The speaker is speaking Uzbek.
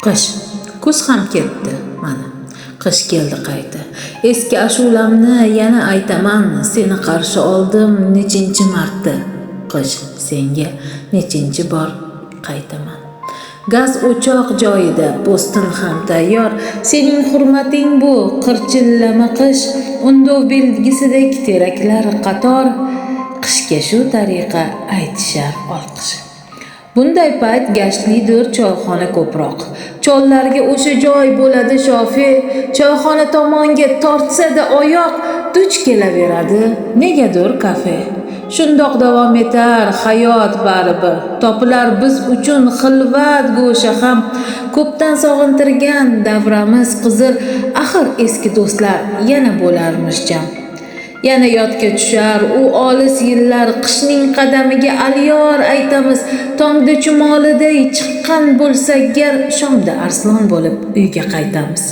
Qish, kuz ham ketdi, mana. Qish keldi qayta. Eski ashulamni yana aytaman, seni qarshi oldim nechinchi marta. Qish, senga nechinchi bor qaytaman. Gaz o'choq joyida, po'stin ham tayyor. Sening hurmating bu qirchillama qish, undov belgisidek teraklar qator. Qishga shu tariqa aytishar olqish. Bunday payt gashtlidir choyxona ko'proq. Chollarga o'sha joy bo'ladi shofi, choyxona tomonga tortsa-da oyoq duch kelaveradi negadir kafe. Shundoq davom etar hayot baribir. Topilar biz uchun xilvat go'sha ham. Ko'pdan sog'intirgan davramiz qizir, axir eski do'stlar yana bo'larmish jam. Yana yodga tushar u olis yillar, qishning qadamiga alyor aytamiz. Tongda chumoliday chiqqan bo'lsak gar, shomda arslon bo'lib uyga qaytamiz.